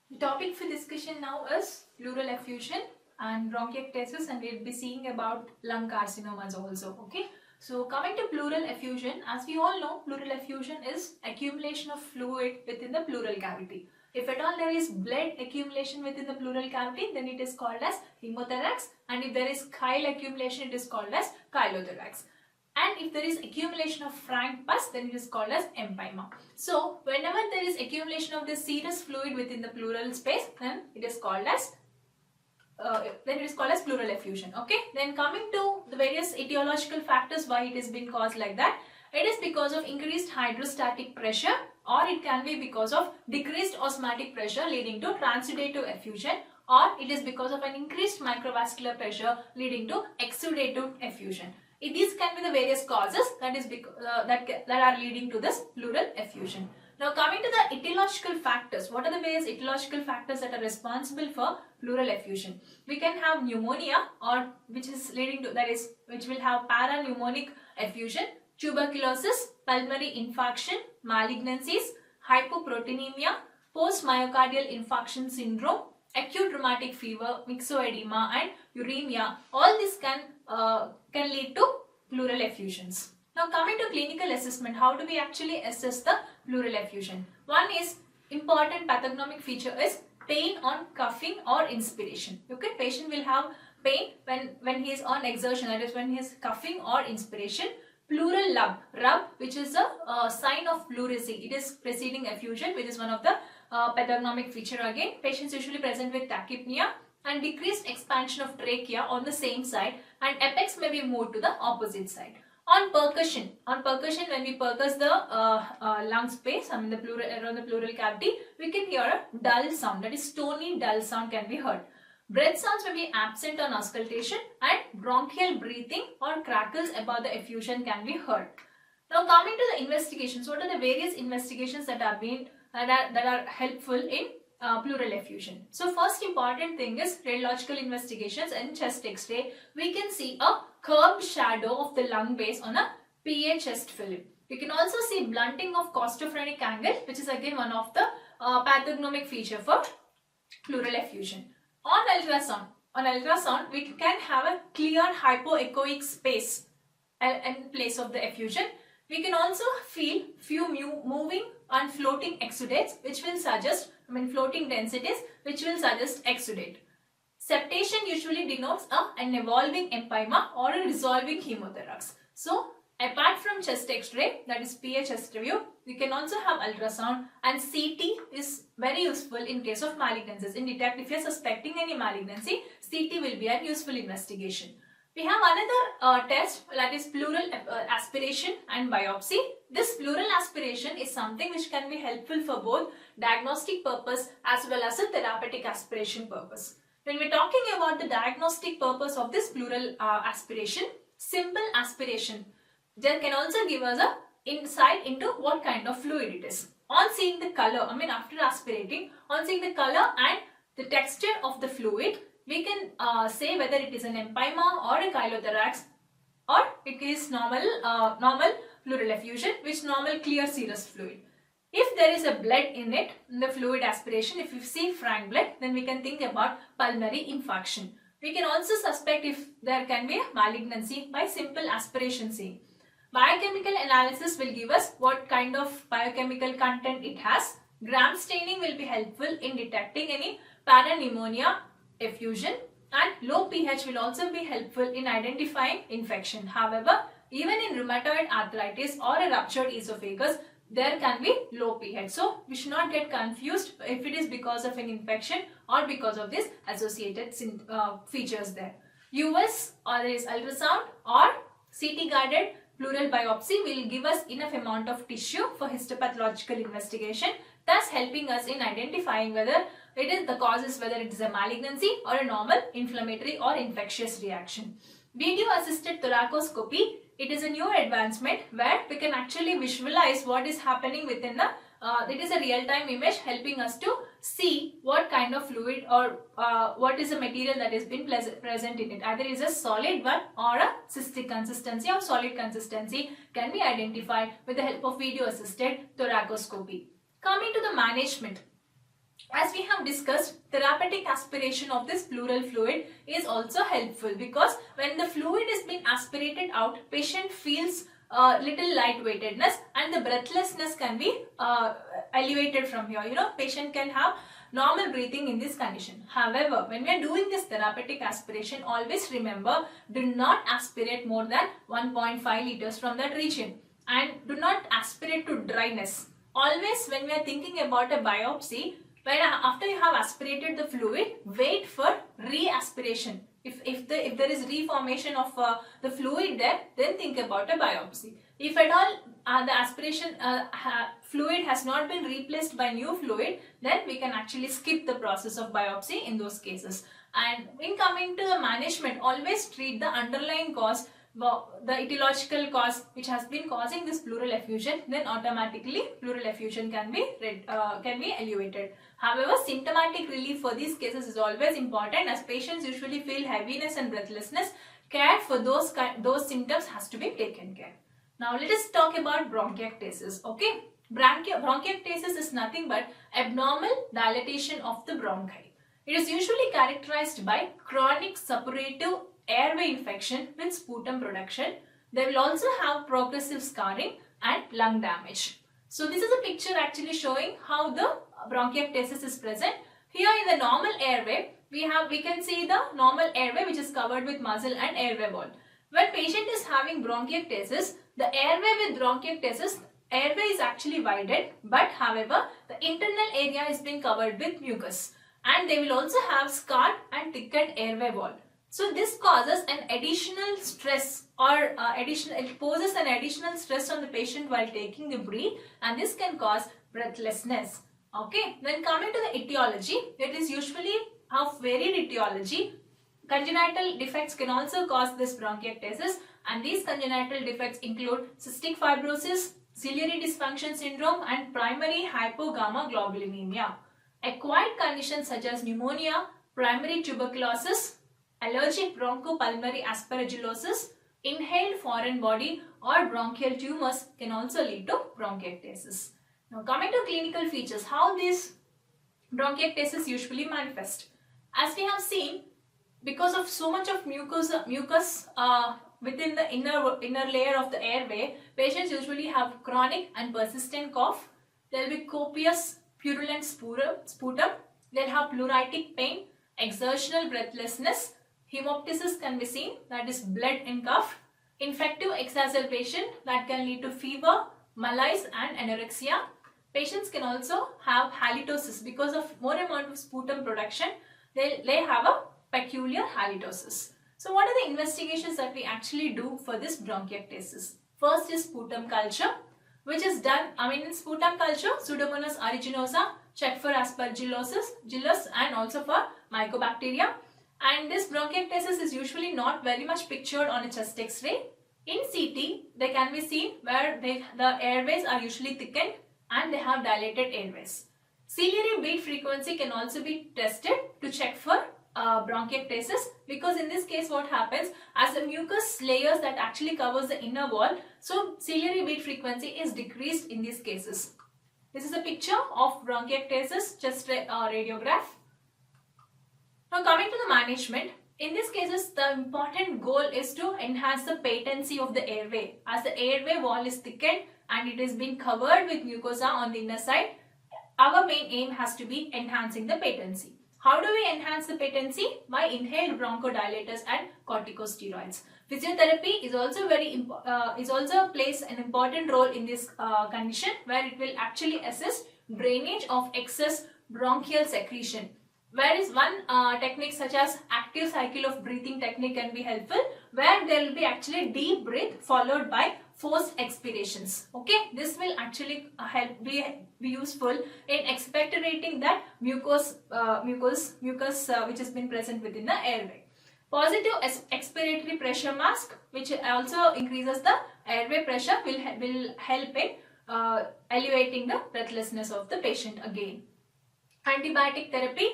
The topic for discussion now is pleural effusion and bronchiectasis, and we'll be seeing about lung carcinomas also. Okay. So coming to pleural effusion, as we all know, pleural effusion is accumulation of fluid within the pleural cavity. If at all there is blood accumulation within the pleural cavity, then it is called as hemothorax, and if there is chyle accumulation, it is called as chylothorax. And if there is accumulation of frank pus, then it is called as empyema. So whenever there is accumulation of this serous fluid within the pleural space, then it is called as pleural effusion. Okay. Then coming to the various etiological factors why it has been caused like that, it is because of increased hydrostatic pressure, or it can be because of decreased osmotic pressure leading to transudative effusion, or it is because of an increased microvascular pressure leading to exudative effusion. These can be the various causes that are leading to this pleural effusion. Now coming to the etiological factors, what are the various etiological factors that are responsible for pleural effusion? We can have pneumonia, or which will have parapneumonic effusion, tuberculosis, pulmonary infarction, malignancies, hypoproteinemia, post-myocardial infarction syndrome, acute rheumatic fever, myxoedema and uremia. All this can lead to pleural effusions. Now coming to clinical assessment, how do we actually assess the pleural effusion? One is important pathognomic feature is pain on coughing or inspiration. Okay, patient will have pain when he is on exertion, that is when he is coughing or inspiration. Pleural rub, which is a sign of pleurisy. It is preceding effusion, which is one of the pathognomic feature again. Patients usually present with tachypnea and decreased expansion of trachea on the same side, and apex may be moved to the opposite side. On percussion when we percuss the lung space, around the pleural cavity, we can hear a dull sound, that is stony dull sound can be heard. Breath sounds may be absent on auscultation, and bronchial breathing or crackles above the effusion can be heard. Now coming to the investigations, what are the various investigations that are helpful in pleural effusion? So first important thing is radiological investigations. In chest X-ray, we can see a curved shadow of the lung base on a PA chest film. We can also see blunting of costophrenic angle, which is again one of the pathognomic feature for pleural effusion. On ultrasound, we can have a clear hypoechoic space in place of the effusion. We can also feel few moving and floating exudates, which will suggest, floating densities, which will suggest exudate. Septation usually denotes an evolving empyema or a resolving hemothorax. So, apart from chest X-ray, that is PA chest view, we can also have ultrasound, and CT is very useful in case of malignancies. If you are suspecting any malignancy, CT will be a useful investigation. We have another test, that is pleural aspiration and biopsy. This pleural aspiration is something which can be helpful for both diagnostic purpose as well as a therapeutic aspiration purpose. When we are talking about the diagnostic purpose of this pleural aspiration, simple aspiration there can also give us a insight into what kind of fluid it is. On seeing the color, after aspirating, on seeing the color and the texture of the fluid, we can say whether it is an empyema or a chylothorax, or it is normal pleural effusion, which normal clear serous fluid. If there is a blood in it, in the fluid aspiration, if you see frank blood, then we can think about pulmonary infarction. We can also suspect if there can be a malignancy by simple aspiration seeing. Biochemical analysis will give us what kind of biochemical content it has. Gram staining will be helpful in detecting any parapneumonia effusion, and low pH will also be helpful in identifying infection. However, even in rheumatoid arthritis or a ruptured esophagus, there can be low pH. So, we should not get confused if it is because of an infection or because of this associated features there. US, or there is ultrasound or CT guided pleural biopsy will give us enough amount of tissue for histopathological investigation, thus helping us in identifying whether it is a malignancy or a normal inflammatory or infectious reaction. Video assisted thoracoscopy, it is a new advancement where we can actually visualize what is happening within the it is a real-time image helping us to see what kind of fluid or what is the material that has been present in it. Either it is a solid one or a cystic consistency or solid consistency can be identified with the help of video assisted thoracoscopy. Coming to the management. As we have discussed, therapeutic aspiration of this pleural fluid is also helpful, because when the fluid is being aspirated out, patient feels little lightweightedness and the breathlessness can be elevated from here. Patient can have normal breathing in this condition. However, when we are doing this therapeutic aspiration, always remember, do not aspirate more than 1.5 liters from that region, and do not aspirate to dryness. Always when we are thinking about a biopsy, after you have aspirated the fluid, wait for re-aspiration. If there is reformation of the fluid there, then think about a biopsy. If at all the aspiration fluid has not been replaced by new fluid, then we can actually skip the process of biopsy in those cases. And in coming to the management, always treat the underlying cause, the etiological cause which has been causing this pleural effusion, then automatically pleural effusion can be elevated. However, symptomatic relief for these cases is always important, as patients usually feel heaviness and breathlessness. Care for those symptoms has to be taken care. Now let us talk about bronchiectasis. Okay, bronchiectasis is nothing but abnormal dilatation of the bronchi. It is usually characterized by chronic suppurative airway infection with sputum production. They will also have progressive scarring and lung damage. So this is a picture actually showing how the bronchiectasis is present. Here in the normal airway, we can see the normal airway which is covered with muscle and airway wall. When patient is having bronchiectasis, the airway with bronchiectasis, airway is actually widened, but however the internal area is being covered with mucus, and they will also have scarred and thickened airway wall. So this causes an additional stress, or it poses an additional stress on the patient while taking the breath, and this can cause breathlessness. Okay, then coming to the etiology, it is usually of varied etiology. Congenital defects can also cause this bronchiectasis, and these congenital defects include cystic fibrosis, ciliary dysfunction syndrome, and primary hypogammaglobulinemia. Acquired conditions such as pneumonia, primary tuberculosis, allergic bronchopulmonary aspergillosis, inhaled foreign body, or bronchial tumors can also lead to bronchiectasis. Now coming to clinical features, how these bronchiectasis usually manifest. As we have seen, because of so much of mucus within the inner layer of the airway, patients usually have chronic and persistent cough. There will be copious purulent sputum. They'll have pleuritic pain, exertional breathlessness. Hemoptysis can be seen, that is blood in cough. Infective exacerbation that can lead to fever, malaise and anorexia. Patients can also have halitosis because of more amount of sputum production. They have a peculiar halitosis. So what are the investigations that we actually do for this bronchiectasis? First is sputum culture, which is done, in sputum culture, Pseudomonas aeruginosa, check for aspergillosis, and also for mycobacteria. And this bronchiectasis is usually not very much pictured on a chest X-ray. In CT, they can be seen where the airways are usually thickened and they have dilated airways. Ciliary beat frequency can also be tested to check for bronchiectasis, because in this case what happens, as the mucus layers that actually covers the inner wall, so ciliary beat frequency is decreased in these cases. This is a picture of bronchiectasis chest radiograph. Now coming to the management, in these cases the important goal is to enhance the patency of the airway. As the airway wall is thickened and it is being covered with mucosa on the inner side, our main aim has to be enhancing the patency. How do we enhance the patency? By inhaled bronchodilators and corticosteroids. Physiotherapy is also plays an important role in this condition, where it will actually assist drainage of excess bronchial secretion. Whereas one technique such as active cycle of breathing technique can be helpful, where there will be actually deep breath followed by forced expirations. Okay, this will actually be useful in expectorating that mucus which has been present within the airway. Positive expiratory pressure mask, which also increases the airway pressure, will help in elevating the breathlessness of the patient again. Antibiotic therapy.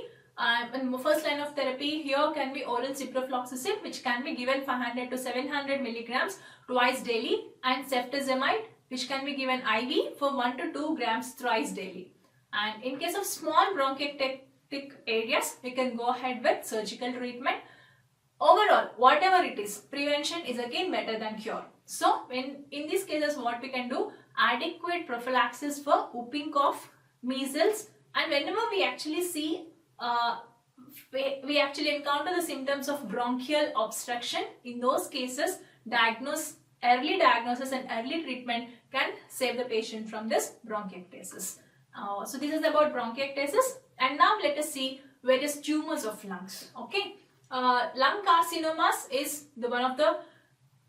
In the first line of therapy here can be oral ciprofloxacin, which can be given 500 to 700 milligrams twice daily, and ceftazimide, which can be given IV for 1 to 2 grams thrice daily. And in case of small bronchiectatic areas, we can go ahead with surgical treatment. Overall, whatever it is, prevention is again better than cure. So, in these cases, what we can do, adequate prophylaxis for whooping cough, measles, and whenever we actually see, we actually encounter the symptoms of bronchial obstruction, in those cases, early diagnosis and early treatment can save the patient from this bronchiectasis. So this is about bronchiectasis, and now let us see various tumors of lungs. Okay, lung carcinomas is one of the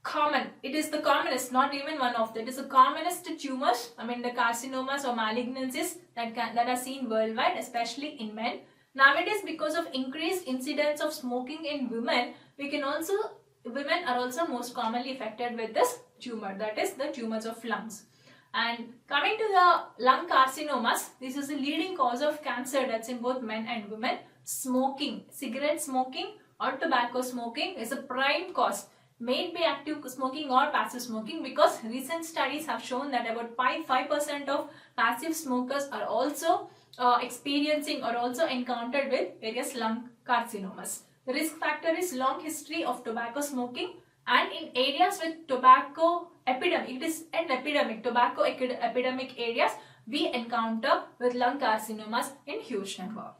common. It is the commonest, not even one of them. It is the commonest tumors. I mean the carcinomas or malignancies that are seen worldwide, especially in men. Nowadays, because of increased incidence of smoking in women, women are also most commonly affected with this tumor, that is the tumors of lungs. And coming to the lung carcinomas, this is the leading cause of cancer deaths in both men and women. Smoking, cigarette smoking or tobacco smoking is a prime cause. May it be active smoking or passive smoking, because recent studies have shown that about 5% of passive smokers are also experiencing or also encountered with various lung carcinomas. The risk factor is long history of tobacco smoking, and in areas with tobacco epidemic, it is an epidemic, tobacco epidemic areas, we encounter with lung carcinomas in huge number.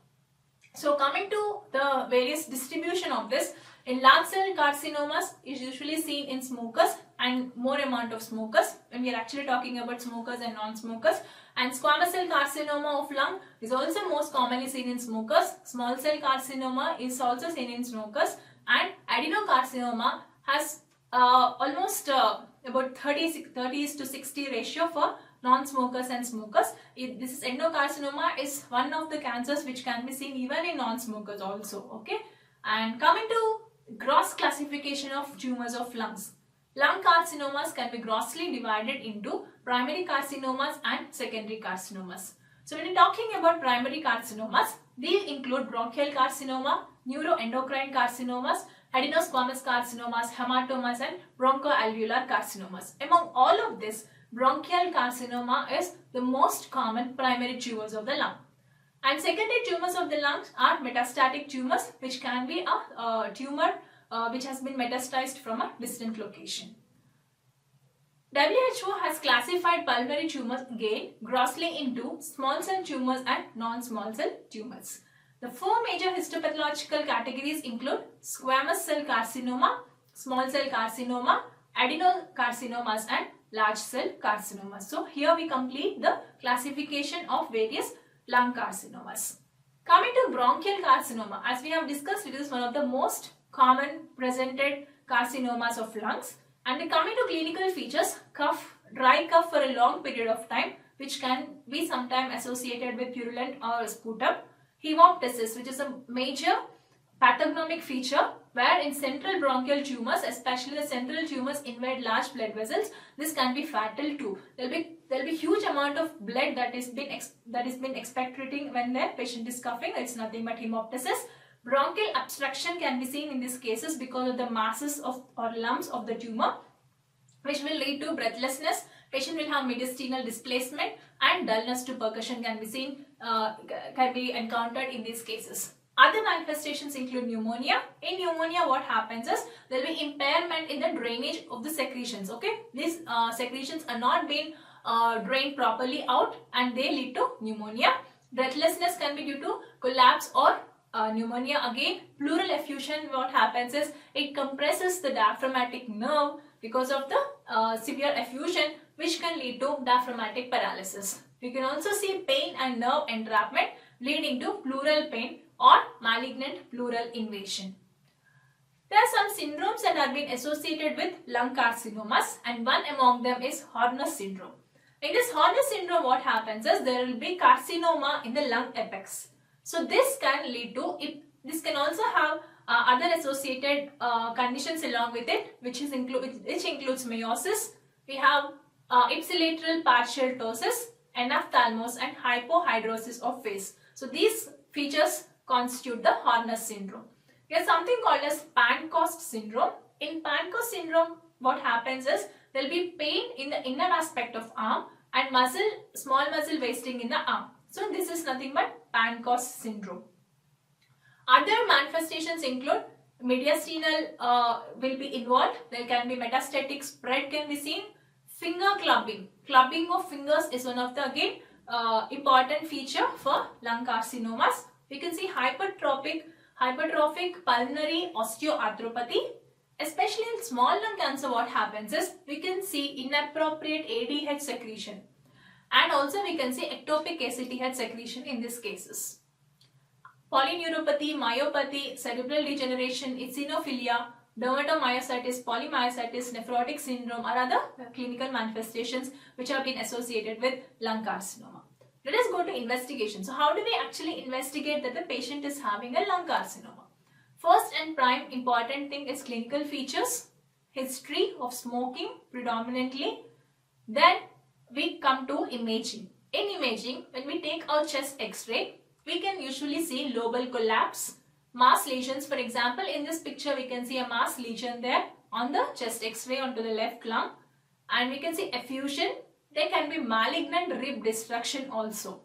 So coming to the various distribution of this, in large cell carcinomas is usually seen in smokers and more amount of smokers when we are actually talking about smokers and non-smokers. And squamous cell carcinoma of lung is also most commonly seen in smokers. Small cell carcinoma is also seen in smokers, and adenocarcinoma has almost about 30:60 ratio for non-smokers and smokers. This is endocarcinoma is one of the cancers which can be seen even in non-smokers also. Okay, and coming to gross classification of tumors of lungs. Lung carcinomas can be grossly divided into primary carcinomas and secondary carcinomas. So when you're talking about primary carcinomas, these include bronchial carcinoma, neuroendocrine carcinomas, adenosquamous carcinomas, hematomas, and bronchoalveolar carcinomas. Among all of this, bronchial carcinoma is the most common primary tumors of the lung. And secondary tumors of the lungs are metastatic tumors, which can be a tumor which has been metastasized from a distant location. WHO has classified pulmonary tumors again grossly into small cell tumors and non-small cell tumors. The four major histopathological categories include squamous cell carcinoma, small cell carcinoma, adenocarcinomas, and large cell carcinomas. So here we complete the classification of various lung carcinomas. Coming to bronchial carcinoma, as we have discussed, it is one of the most common presented carcinomas of lungs. And coming to clinical features, cough, dry cough for a long period of time, which can be sometimes associated with purulent or sputum. Hemoptysis, which is a major pathognomic feature where in central bronchial tumors, especially the central tumors invade large blood vessels. This can be fatal too. There will be huge amount of blood that is been expectorating when the patient is coughing. It's nothing but hemoptysis. Bronchial obstruction can be seen in these cases because of the masses or lumps of the tumor, which will lead to breathlessness. Patient will have mediastinal displacement, and dullness to percussion can be seen, can be encountered in these cases. Other manifestations include pneumonia. In pneumonia, what happens is there will be impairment in the drainage of the secretions. Okay, these secretions are not being drained properly out, and they lead to pneumonia. Breathlessness can be due to collapse or pneumonia again. Pleural effusion, what happens is it compresses the diaphragmatic nerve because of the severe effusion, which can lead to diaphragmatic paralysis. You can also see pain and nerve entrapment leading to pleural pain or malignant pleural invasion. There are some syndromes that have been associated with lung carcinomas, and one among them is Horner's syndrome. In this Horner's syndrome, what happens is there will be carcinoma in the lung apex. So this can lead to, this can also have other associated conditions along with it, which includes meiosis. We have ipsilateral partial ptosis, anaphthalmos, and hypohidrosis of face. So these features constitute the Horner's syndrome. There is something called as Pancoast syndrome. In Pancoast syndrome, what happens is there will be pain in the inner aspect of arm and small muscle wasting in the arm. So this is nothing but Pankos syndrome. Other manifestations include mediastinal will be involved. There can be metastatic spread can be seen. Finger clubbing. Clubbing of fingers is one of the again important feature for lung carcinomas. We can see hypertrophic pulmonary osteoarthropathy. Especially in small lung cancer, what happens is we can see inappropriate ADH secretion, and also we can see ectopic ACTH secretion in these cases. Polyneuropathy, myopathy, cerebral degeneration, eosinophilia, dermatomyositis, polymyositis, nephrotic syndrome are other clinical manifestations which have been associated with lung carcinoma. Let us go to investigation. So how do we actually investigate that the patient is having a lung carcinoma? First and prime important thing is clinical features, history of smoking predominantly. Then we come to imaging. In imaging, when we take our chest x-ray, we can usually see lobal collapse, mass lesions. For example, in this picture we can see a mass lesion there on the chest x-ray onto the left lung, and we can see effusion. There can be malignant rib destruction also.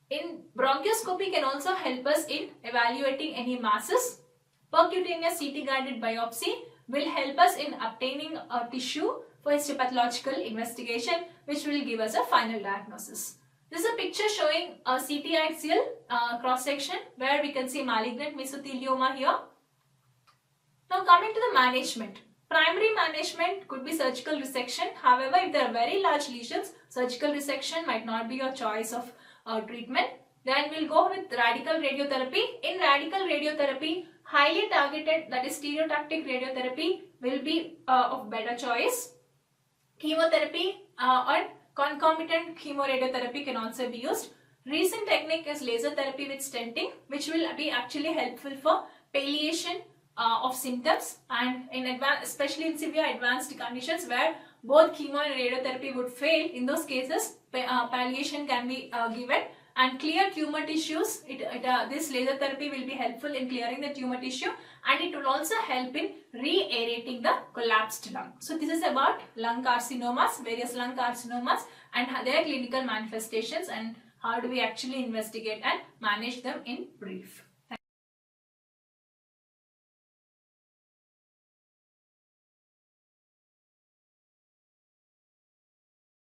In bronchoscopy can also help us in evaluating any masses. Percutaneous CT guided biopsy will help us in obtaining a tissue for histopathological investigation, which will give us a final diagnosis. This is a picture showing a CT axial cross section where we can see malignant mesothelioma here. Now coming to the management. Primary management could be surgical resection. However, if there are very large lesions, surgical resection might not be your choice of treatment. Then we'll go with radical radiotherapy. In radical radiotherapy, highly targeted, that is stereotactic radiotherapy will be of better choice. Chemotherapy or concomitant chemoradiotherapy can also be used. Recent technique is laser therapy with stenting, which will be actually helpful for palliation of symptoms, and in advanced, especially in severe advanced conditions where both chemo and radiotherapy would fail. In those cases, palliation can be given, and clear tumor tissues. This laser therapy will be helpful in clearing the tumor tissue, and it will also help in re-aerating the collapsed lung. So this is about lung carcinomas, various lung carcinomas and their clinical manifestations, and how do we actually investigate and manage them in brief.